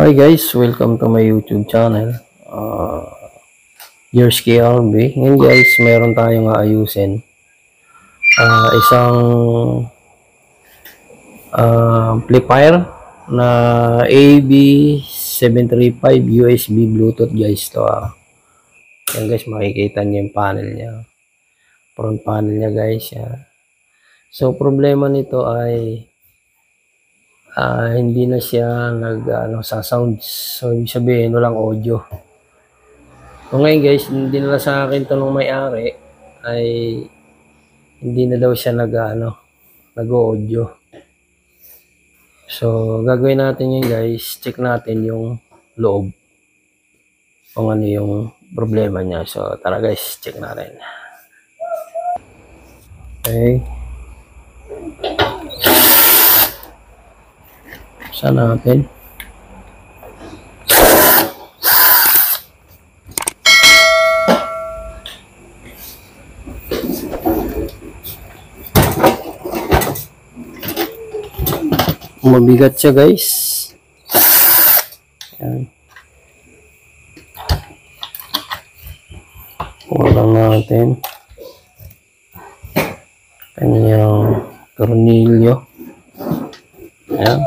Hi guys, welcome to my YouTube channel. Yours KRB. Ngayon guys, meron tayong aayusin. Isang amplifier na AB735 USB Bluetooth guys. To, yan guys, makikita niyo yung panel niya. Front panel niya guys. Yan. So problema nito ay hindi na siya sa sound. So ibig sabihin walang audio. So ngayon guys, hindi na sa akin to nung may-ari ay hindi na daw siya nag-audio. So gagawin natin yun guys, check natin yung loob kung ano yung problema niya. So tara guys, check natin. Okay. Saan natin? Mabigat siya guys. Yan. Kulang natin. Kanyang tornilyo. Yan.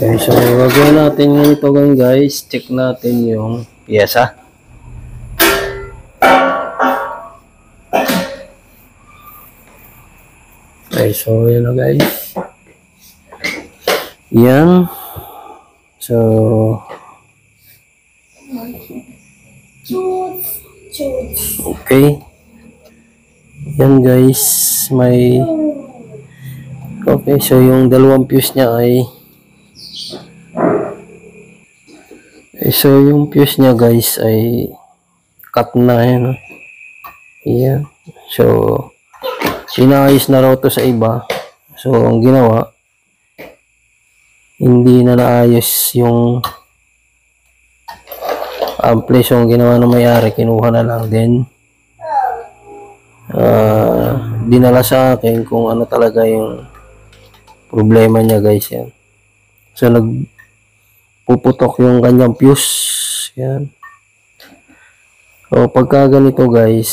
Okay, so gagawin natin yung ito guys, check natin yung piyesa. Okay, so yun na guys. Yan. So okay. Yan guys, may okay, so yung dalawang fuse niya ay yung fuse niya guys ay cut na yan. Yan. So inaayos na raw to sa iba. So ang ginawa, hindi na naayos yung ampli. So ang ginawa ng may-ari, kinuha na lang din. Dinala sa akin kung ano talaga yung problema niya guys. Yan. So puputok yung kanyang fuse. Yan. So pagka ganito guys,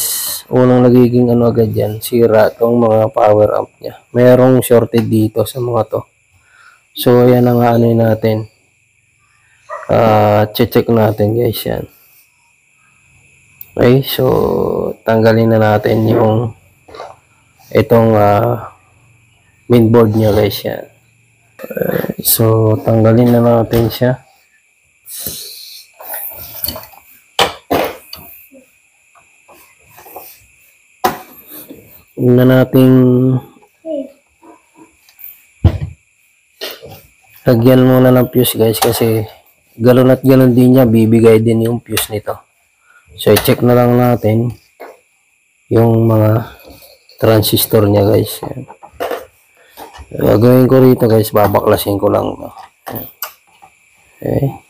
unang nagiging agad yan, sira itong mga power amp niya. Merong shorted dito sa mga to. So ayan ang natin. Check natin guys yan. Okay, so tanggalin na natin yung itong mainboard niya guys yan. So tanggalin na natin siya. Huwag na nating lagyan muna ng fuse guys, kasi galon at galon din niya, bibigay din yung fuse nito. So i-check na lang natin yung mga transistor niya guys. Gagawin ko rito guys, babaklasin ko lang. Okay.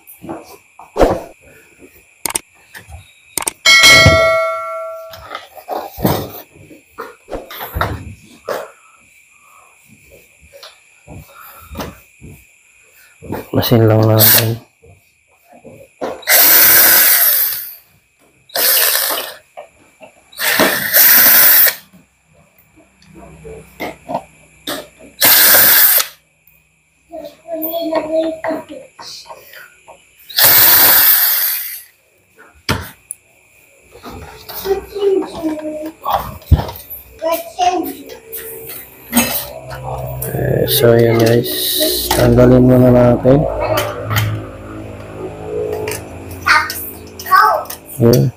Baklasin lang natin. So yun guys, tanggalin muna natin. Yeah.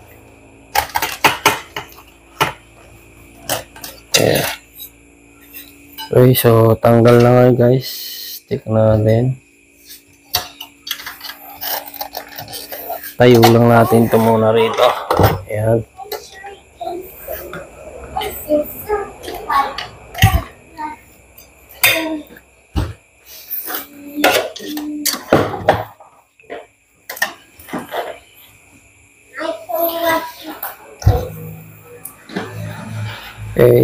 Yeah. Okay, so tanggal na nga guys. Stick natin. Tayo lang natin ito muna rito. Ayan.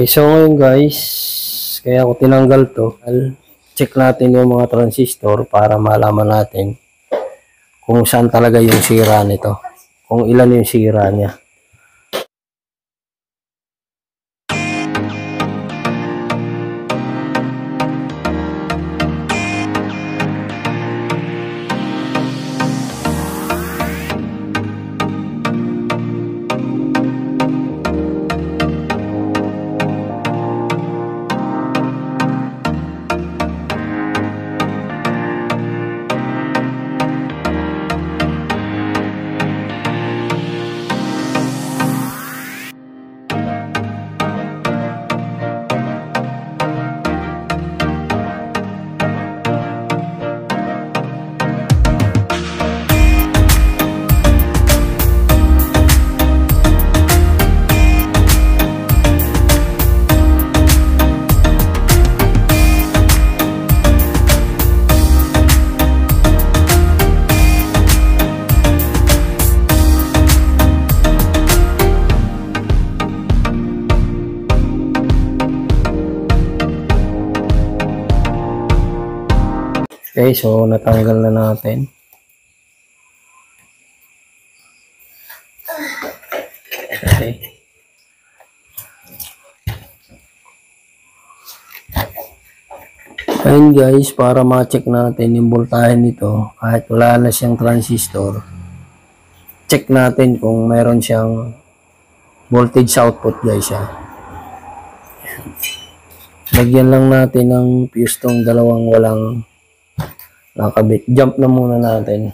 So ngayon guys, kaya ako tinanggal to. Check natin yung mga transistor para malaman natin kung saan talaga yung sira nito. Kung ilan yung sira niya. Okay, so natanggal na natin. Okay. Ayun guys, para ma-check natin yung voltahe nito, kahit wala na siyang transistor, check natin kung meron siyang voltage output guys. Lagyan lang natin ng fuse tong dalawang walang nakabit. Jump na muna natin.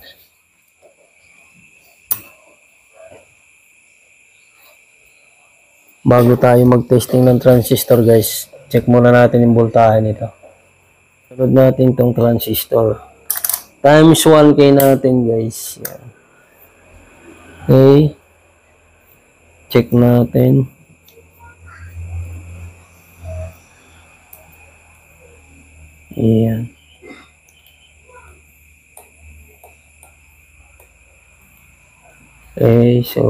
Bago tayo mag-testing ng transistor guys, check muna natin yung voltahe nito. Sunod natin tong transistor. Times 1K natin guys. Yan. Okay. Check natin. Ayan. Okay, so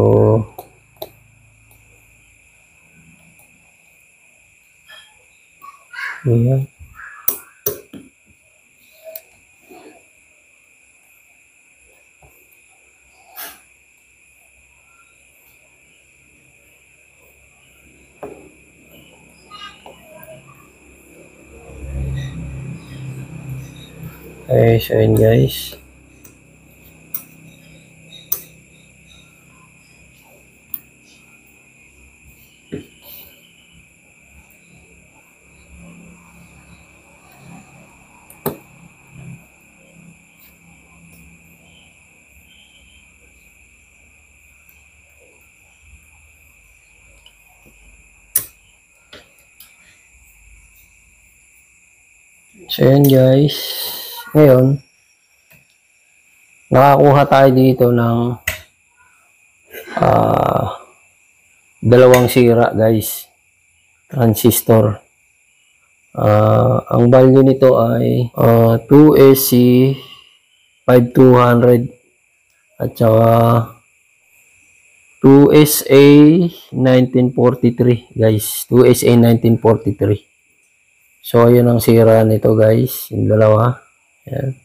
ayan. Okay, so yun guys. So yun guys. Ngayon, nakakuha tayo dito ng dalawang sira guys. Transistor. Ang value nito ay 2SC 5200 at saka 2SA 1943 guys. 2SA 1943. So, yun ang sira nito guys. Yung dalawa. Ayan.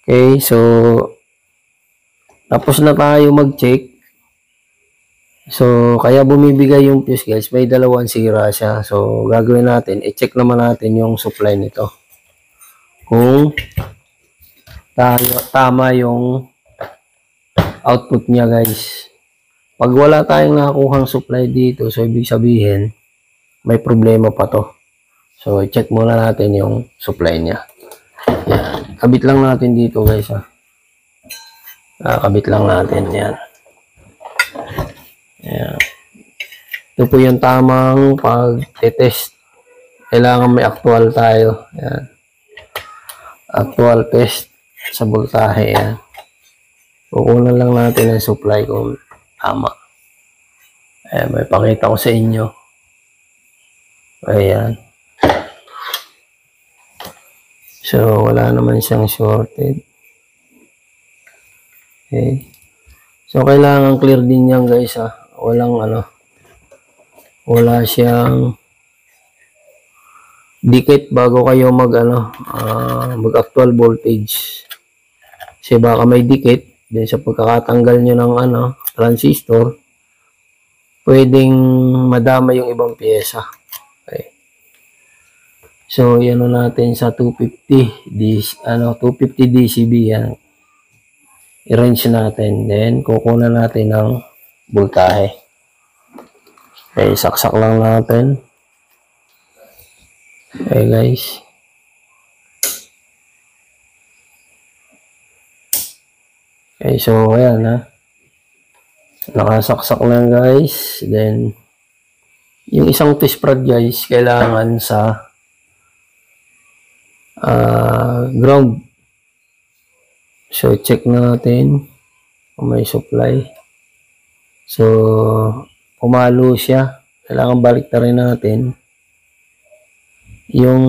Okay, so tapos na tayo mag-check. So, kaya bumibigay yung fuse guys. May dalawang sira siya. So, gagawin natin. I-check naman natin yung supply nito. Kung tama yung output niya guys. Pag wala tayong nakakuhang supply dito, so ibig sabihin, may problema pa to. So, i-check muna natin yung supply niya. Yan. Kabit lang natin dito guys. Kabit lang natin. Yan. Yan. Ito po yung tamang pag-test. Kailangan may actual tayo. Yan. Actual test sa voltahe. Yan. Kukunan lang natin ang supply kung tama. Ayan, may pakita ko sa inyo. Ayan. So, wala naman siyang shorted. Okay. So, kailangan clear din yan guys ha. wala siyang dikit bago kayo mag actual voltage. Kasi baka may dikit din sa pagkakatanggal nyo ng transistor, pwedeng madama yung ibang pyesa. Okay. So yan natin sa 250 250 dB yan. I-range natin, then kukunan natin ng voltahe. Okay, saksak lang natin. Okay guys. Okay, so ayan nakasaksak lang guys. Then yung isang test prod guys, kailangan sa ground. So check natin kung may supply. So pumalo siya. Kailangan baliktarin natin. Yung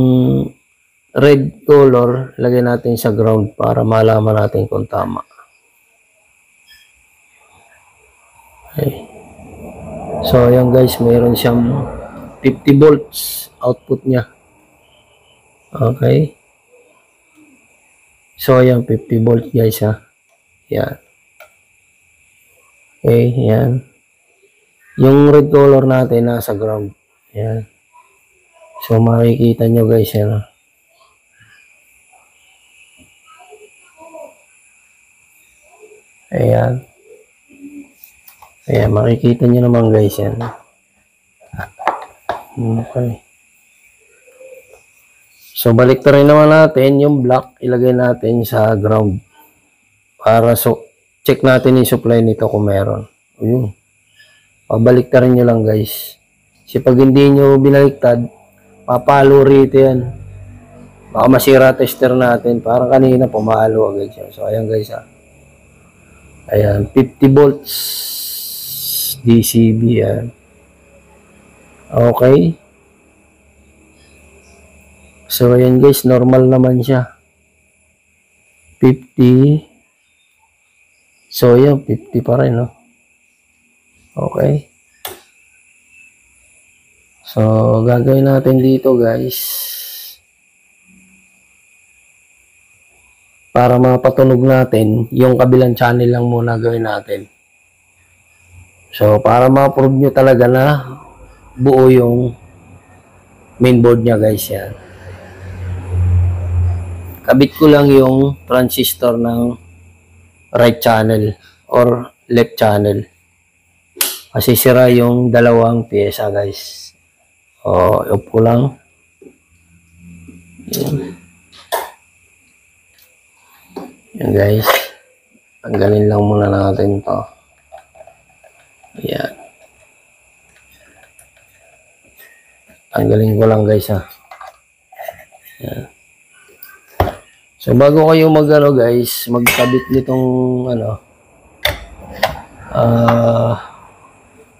red color, lagay natin sa ground para malaman natin kung tama. Okay. So ayan guys, mayroon siyang 50 volts output niya. Okay. So ayan, 50 volts guys Yan. Okay, yan. Yung red color natin nasa ground. Yan. So makikita nyo guys yan. Ayan. Ayan, makikita nyo naman guys yan. Okay. So baliktarin naman natin yung black, ilagay natin sa ground. Para check natin yung supply nito kung meron. Ayun. Pabaliktarin nyo lang guys. Kasi pag hindi nyo binaliktad, papalo rito yan. Baka masira tester natin. Parang kanina pumalo agad siya. So ayan guys Ayan, 50 volts DCB yan. Okay. So ayan guys, normal naman siya. 50. So ayan, 50 pa rin Okay. So gagawin natin dito guys, para mapatunog natin, yung kabilang channel lang muna gawin natin. So para ma-prove nyo talaga na buo yung mainboard nya guys yan. Kabit ko lang yung transistor ng right channel or left channel. Kasi sira yung dalawang pyesa guys. Off ko lang. Yan guys. Tanggalin lang muna natin to. Ayan. Tanggalin ko lang guys Ayan. So bago kayo guys, magkabit nitong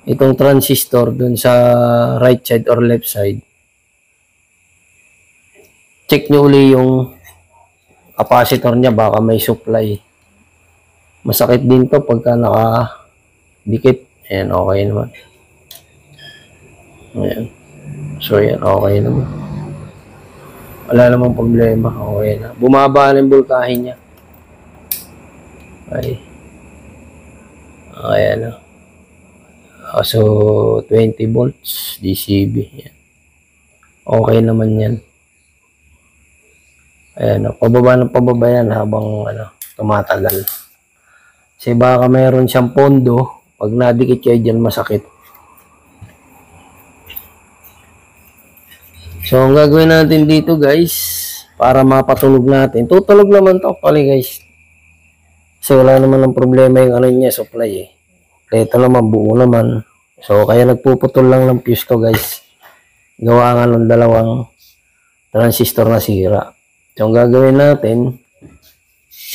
itong transistor dun sa right side or left side, check nyo uli yung capacitor niya, baka may supply. Masakit din to pagka nakadikit. Ayan, okay naman. Ayan. So ayan, okay naman. Wala namang problema. Okay na. Bumaba na yung voltahe niya. Okay. Ayan so 20 volts DCB. Yan. Okay naman yan. Ayan pababa ng pababa yan habang tumatagal. Kasi baka mayroon siyang pondo. Pag nadikit kayo dyan, masakit. So, ang gagawin natin dito guys, para mapatunog natin. Tutulog naman to pala guys. So, wala naman ng problema yung niya, supply Ito naman, buo naman. So, kaya nagpuputol lang ng fuse to guys. Gawa nga ng dalawang transistor na sira. So, ang gagawin natin,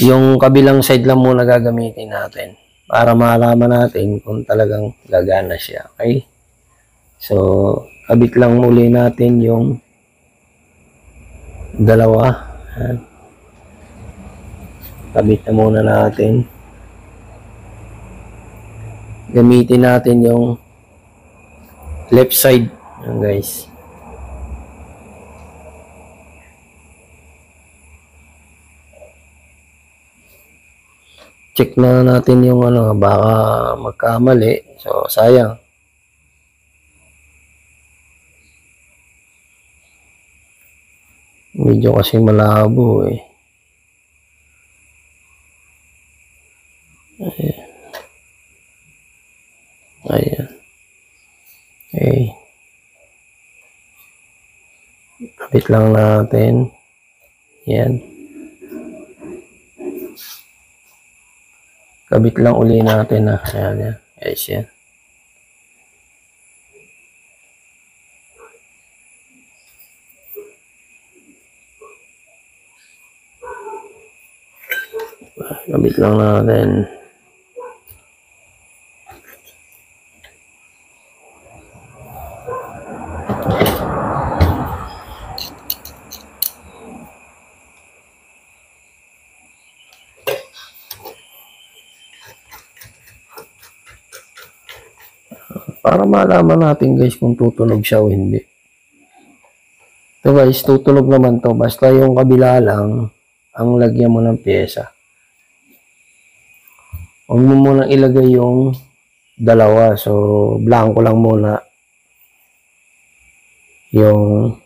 yung kabilang side lang muna gagamitin natin. Para malaman natin kung talagang gagana siya. Okay? So, kabit lang muli natin yung dalawa. Kabit na muna natin. Gamitin natin yung left side. Yan guys. Check na natin yung ano, baka magkamali. So, sayang. Medyo kasi malabo eh. Ayan. Ayan. Okay. Kapit lang natin. Yan. Kabit lang uli natin na. Ayan, yan. Guys, yan. Kabit lang natin. Para malaman natin guys kung tutunog siya o hindi. Ito guys, tutunog naman to. Basta yung kabila lang ang lagyan mo ng pyesa. Huwag mo munang ilagay yung dalawa. So, blanco lang muna yung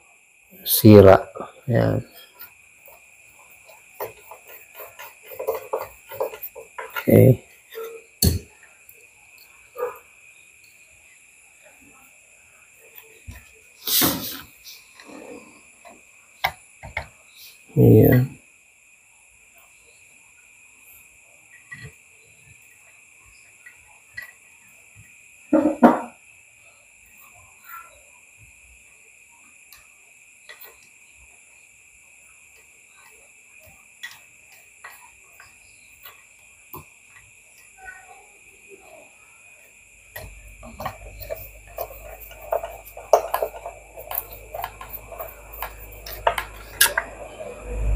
sira. Ayan. Okay. Ayan.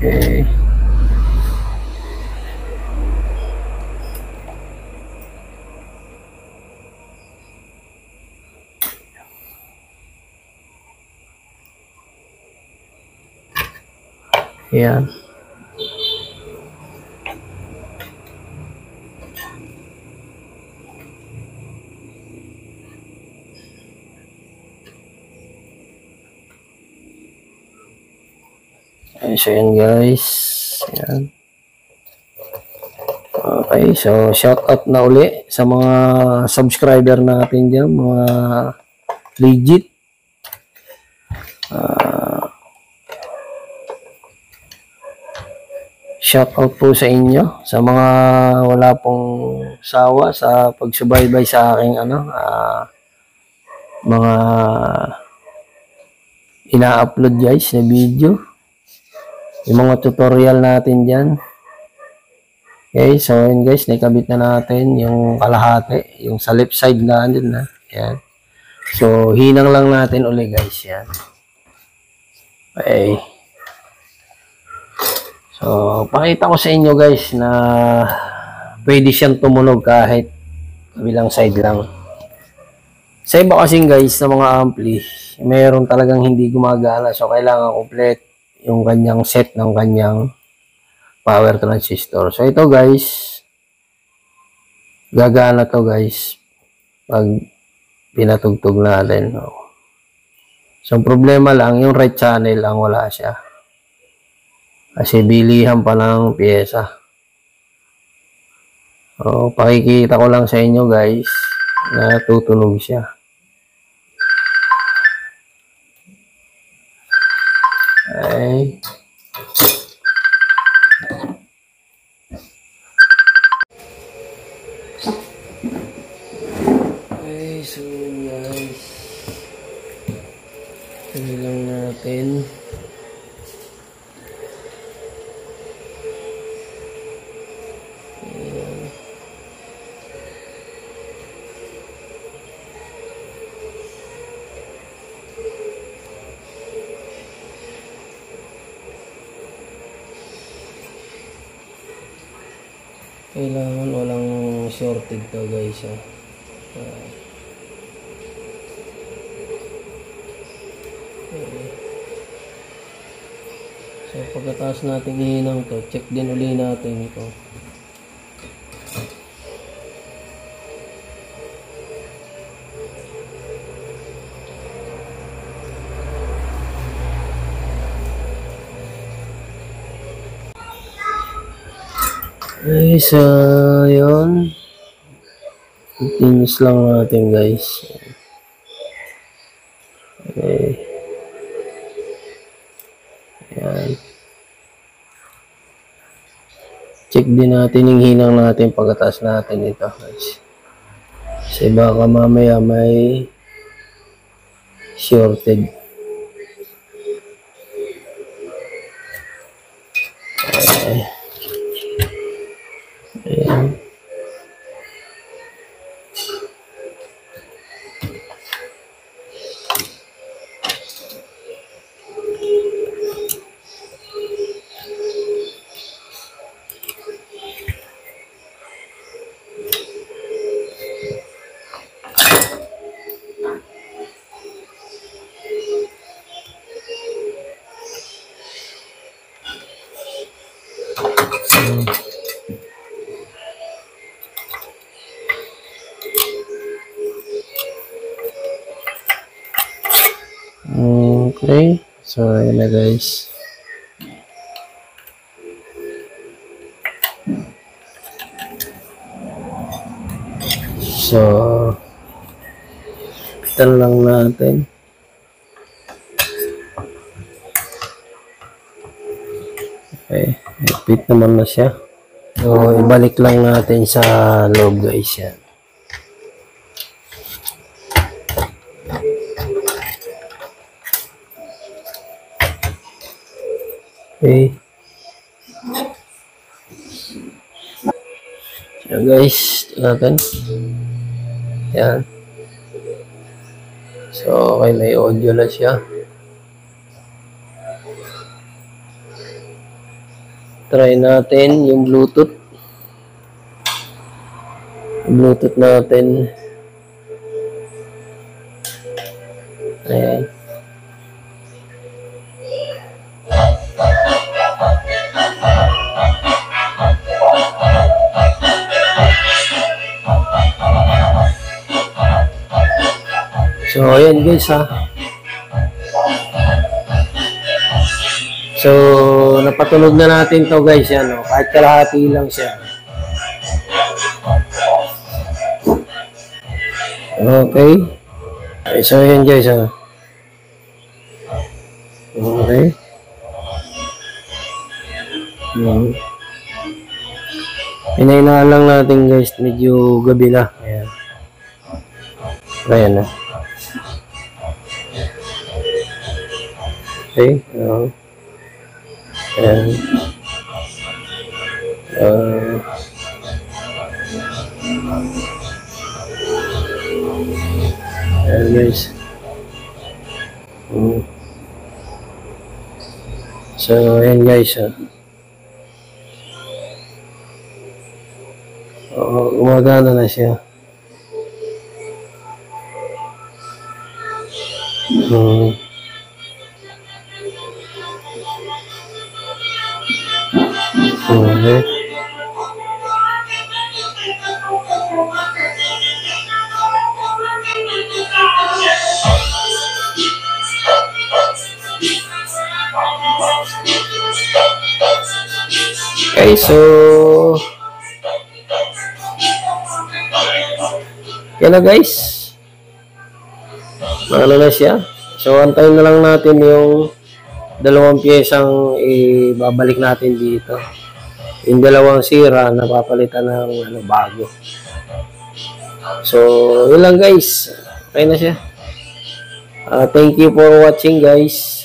Okay. Ayan. Ayan siya yan guys. Ayan. Okay, so shout out na uli sa mga subscriber natin dyan, mga legit. Shout out po sa inyo, sa mga wala pong sawa sa pagsubaybay sa aking mga ina-upload guys na video. Yung mga tutorial natin dyan. Okay, so yun guys, nakabit na natin yung kalahati, yung sa left side na andun na. Yan. So, hinang lang natin uli guys. Yan. Okay. So, pakita ko sa inyo guys na pwede siyang tumunog kahit kabilang side lang. Sa iba kasing guys, sa mga ampli, mayroon talagang hindi gumagana. So, kailangan complete yung kanyang set ng kanyang power transistor. So, ito guys, gagana to guys pag pinatugtog natin. So, ang problema lang, yung right channel ang wala siya. Kasi bilihan pa ng pyesa. So, pakikita ko lang sa inyo guys na tutunog siya. Okay. Okay, so guys, ito lang natin. Kailangan walang shorted to guys. So pagkatapos natin ihinang to, check din uli natin ito. Okay, so yun. Continuous lang natin guys. Okay. Ayan. Check din natin yung hinang natin pagkatapos natin ito guys. Kasi baka mamaya may shorted. Okay. Ayan. Okay, so ayan na guys. So pitan lang natin. Okay, fit naman na siya. So ibalik lang natin sa loob guys yan. Okay. So guys, natin. Yan. So okay, may audio na siya. Try natin yung Bluetooth. Bluetooth natin. Ayan. So, ayan guys ha. So, napatunog na natin to guys yan. No? Kahit kalahati lang siya. Okay. So, ayan guys ha. Okay. Pinahinaan lang natin guys. Medyo gabi na. Ayan. Ayan na. Okay. Ayan. Ayan guys. So, ayan guys. Gumagana na siya. Okay. Okay, so yan na guys. Ano na siya. So antayin na lang natin yung dalawang piyesang ibabalik natin dito. Yung dalawang sira na papalitan ng bago. So yun lang guys. Okay na siya. Thank you for watching guys.